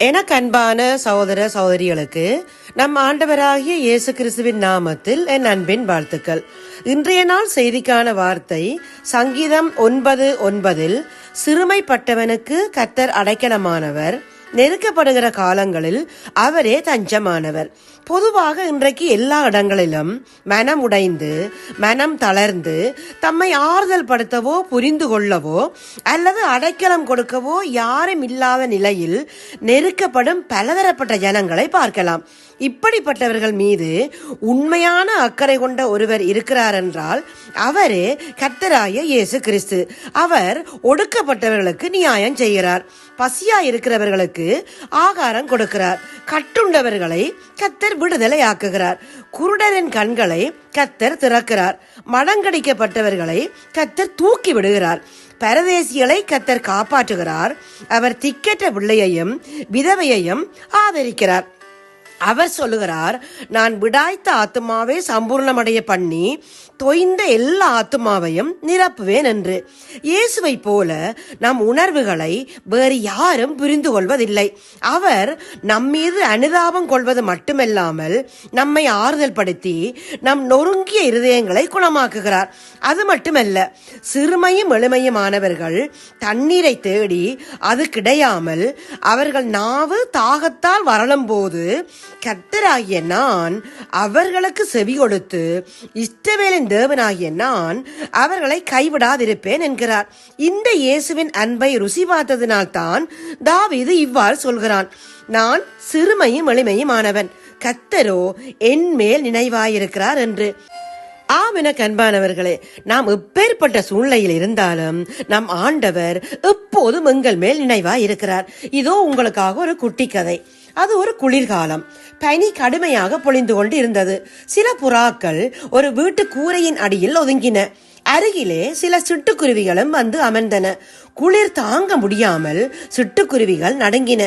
எனக்கு அன்பான சகோதர சகோதரிகளுக்கு நம் ஆண்டவராகிய இயேசு கிறிஸ்துவின் நாமத்தில் என் அன்பின் வாழ்த்துக்கள். இன்றைய நாள் செய்திக்கான வார்த்தை சங்கீதம் 9:9. சிறுமைப்பட்டவனுக்கு கர்த்தர் அடைக்கலமானவர், நெருக்கப்படுகிற காலங்களில் அவரே தஞ்சமானவர். பொதுவாக இன்றைக்கு எல்லா இடங்களிலும் மனம் உடைந்து மனம் தளர்ந்து தம்மை ஆறுதல் படுத்தவோ புரிந்து கொள்ளவோ அல்லது அடைக்கலம் கொடுக்கவோ யாரும் இல்லாத நிலையில் நெருக்கப்படும் பலதரப்பட்ட ஜனங்களை பார்க்கலாம். இப்படிப்பட்டவர்கள் மீது உண்மையான அக்கறை கொண்ட ஒருவர் இருக்கிறார் என்றால் அவரே கர்த்தராகிய இயேசு கிறிஸ்து. அவர் ஒடுக்கப்பட்டவர்களுக்கு நியாயம் செய்கிறார், பசியா இருக்கிறவர்களுக்கு ஆகாரம் கொடுக்கிறார், கட்டுண்டவர்களை கர்த்தர் விடுதலை ஆக்குகிறார், குருடரின் கண்களை கர்த்தர் திறக்கிறார், மடங்கடிக்கப்பட்டவர்களை கர்த்தர் தூக்கி விடுகிறார், பரதேசிகளை கர்த்தர் காப்பாற்றுகிறார், அவர் திக்கற்ற பிள்ளையையும் விதவையையும் ஆதரிக்கிறார். அவர் சொல்லுகிறார், நான் விடாய்த்த ஆத்துமாவை சம்பூர்ணமடைய பண்ணி தொய்ந்த எல்லா ஆத்துமாவையும் நிரப்புவேன் என்று. இயேசுவை போல நம் உணர்வுகளை வேறு யாரும் புரிந்து கொள்வதில்லை. அவர் நம்மீது அனுதாபம் கொள்வது மட்டுமல்லாமல் நம்மை ஆறுதல் படுத்தி நம் நொறுங்கிய இருதயங்களை குணமாக்குகிறார். அது மட்டுமல்ல, சிறுமையும் எளிமையுமானவர்கள் தண்ணீரை தேடி அது கிடையாமல் அவர்கள் நாவு தாகத்தால் வரலும் போது கர்த்தராகிய நான் அவர்களுக்கு செவி கொடுத்து இஸ்ரவேலின் தேவனாகிய நான் அவர்களை கைவிடாதிருப்பேன் என்கிறார். இந்த இயேசுவின் அன்பை ருசி பார்த்ததினால் தான் தாவீது இவ்வாறு சொல்கிறான், நான் சிறுமையும் எளிமையுமானவன், கர்த்தரோ என் மேல் நினைவாயிருக்கிறார் என்று. ஆமென அன்பானவர்களே, நாம் எப்பேற்பட்ட சூழ்நிலையில் இருந்தாலும் நம் ஆண்டவர் எப்போதும் எங்கள் மேல் நினைவாய் இருக்கிறார். இதோ உங்களுக்காக ஒரு குட்டி கதை. அது ஒரு குளிர்காலம். பனி கடுமையாக பொழிந்து கொண்டு இருந்தது. சில புறாக்கள் ஒரு வீட்டு கூரையின் அடியில் ஒதுங்கின. அருகிலே சில சிட்டுக்குருவிகளும் வந்து அமர்ந்தன. குளிர் தாங்க முடியாமல் சிட்டுக்குருவிகள் நடுங்கின.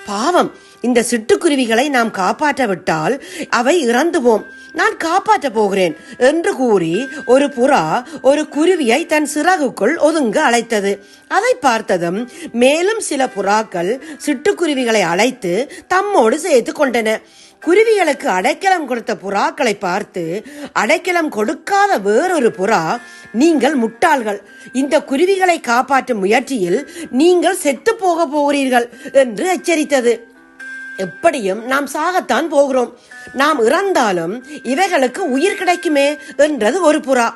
பாவம், இந்த சிட்டுக்குருவிகளை நாம் காப்பாற்ற விட்டால் அவை இறந்துவோம், நான் காப்பாற்ற போகிறேன் என்று கூறி ஒரு புறா ஒரு குருவியை தன் சிறகுக்குள் ஒதுங்க அழைத்தது. அதை பார்த்ததும் மேலும் சில புறாக்கள் சிட்டுக்குருவிகளை அழைத்து தம்மோடு சேர்த்து கொண்டன. குருவிகளுக்கு அடைக்கலம் கொடுத்த புறாக்களை பார்த்து அடைக்கலம் கொடுக்காத வேறொரு புறா, நீங்கள் முட்டாள்கள், இந்த குருவிகளை காப்பாற்றும் முயற்சியில் நீங்கள் செத்து போக போகிறீர்கள் என்று எச்சரித்தது. எப்படியும் நாம் சாகத்தான் போகிறோம், நாம் இறந்தாலும் இவைகளுக்கு உயிர் கிடைக்குமே என்றது ஒரு புறா.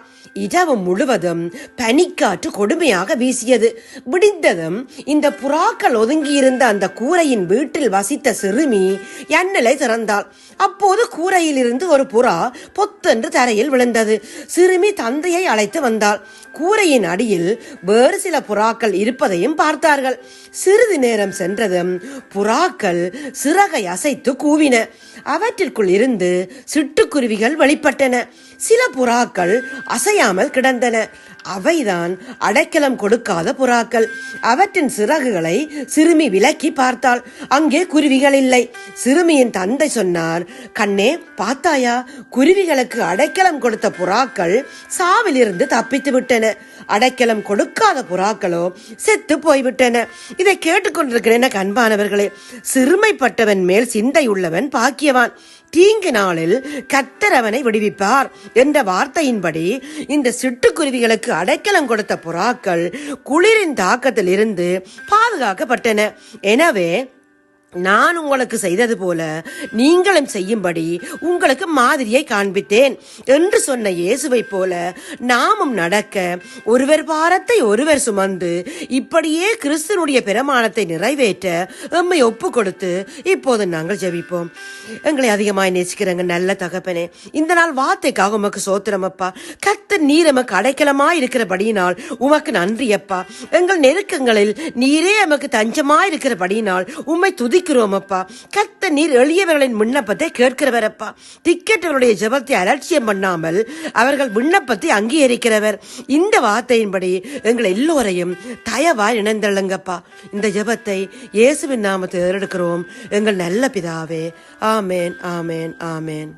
இரவு முழுவதும் பனிக்காற்று கொடுமையாக வீசியது. விடிந்ததும் இந்த புறாக்கள் ஒதுங்கியிருந்த அந்த கூரையின் வீட்டில் வசித்த சிறுமி ஜன்னலை திறந்தாள். அப்போது கூரையில் இருந்து ஒரு புறா பொத்தென்று தரையில் விழுந்தது. சிறுமி தந்தையை அழைத்து வந்தாள். கூரையின் அடியில் வேறு சில புறாக்கள் இருப்பதையும் பார்த்தார்கள். சிறிது நேரம் சென்றதும் புறாக்கள் சிறகை அசைத்து கூவின. அவற்றிற்குள் இருந்து சிட்டுக்குருவிகள் வெளிப்பட்டன. சில புறாக்கள் அசையாமல் கிடந்தன. அவைதான் அடைக்கலம் கொடுக்காத புறாக்கள். அவற்றின் சிறகுகளை சிறுமி விலக்கி பார்த்தாள். அங்கே குருவிகள் இல்லை. சிறுமியின் தந்தை சொன்னார், கண்ணே பார்த்தாயா, குருவிகளுக்கு அடைக்கலம் கொடுத்த புறாக்கள் சாவிலிருந்து தப்பித்து விட்டன, அடைக்கலம் கொடுக்காத புறாக்களோ செத்து போய்விட்டன. இதை கேட்டுக்கொண்டிருக்கிறேன் அன்பானவர்களே, சிறுமைப்பட்டவன் மேல் சிந்தை உள்ளவன் பாக்கியவான், தீங்கு நாளில் கர்த்தர் அவனை விடுவிப்பார் என்ற வார்த்தையின்படி இந்த சிட்டுக்குருவிகளுக்கு அடைக்கலம் கொடுத்த புறாக்கள் குளிரின் தாக்கத்தில் இருந்து பாதுகாக்கப்பட்டன. எனவே நான் உங்களுக்கு செய்தது போல நீங்களும் செய்யும்படி உங்களுக்கு மாதிரியை காண்பித்தேன் என்று சொன்ன இயேசுவை போல நாமும் நடக்க, ஒருவர் பாரத்தை ஒருவர் சுமந்து இப்படியே கிறிஸ்துனுடைய பிரமாணத்தை நிறைவேற்ற எம்மை ஒப்பு கொடுத்து இப்போது நாங்கள் ஜெபிப்போம். எங்களை அதிகமாய் நேசிக்கிறங்க நல்ல தகப்பனே, இந்த நாள் வார்த்தைக்காக உமக்கு சோத்திரம் அப்பா. கர்த்தர் நீர் எமக்கு அடைக்கலமாய் இருக்கிறபடியினால் உமக்கு நன்றி அப்பா. எங்கள் நெருக்கங்களில் நீரே எமக்கு தஞ்சமாய் இருக்கிறபடியினால் உம்மை துதிக்கிறோம் அப்பா. கர்த்தர் நீர் எளியவர்களின் விண்ணப்பத்தை கேட்கிறவரப்பா. திக்கற்றவருடைய ஜெபத்தை அலட்சியம் பண்ணாமல் அவர்கள் விண்ணப்பத்தை அங்கீகரிக்கிறவர். இந்த வார்த்தையின்படி எங்கள் எல்லோரையும் தயவாய் இணைந்தள்ளுங்கப்பா. இந்த ஜெபத்தை இயேசுவின் நாமத்தில் எடுக்கிறோம் எங்கள் நல்ல பிதாவே. ஆமேன், ஆமேன், ஆமேன்.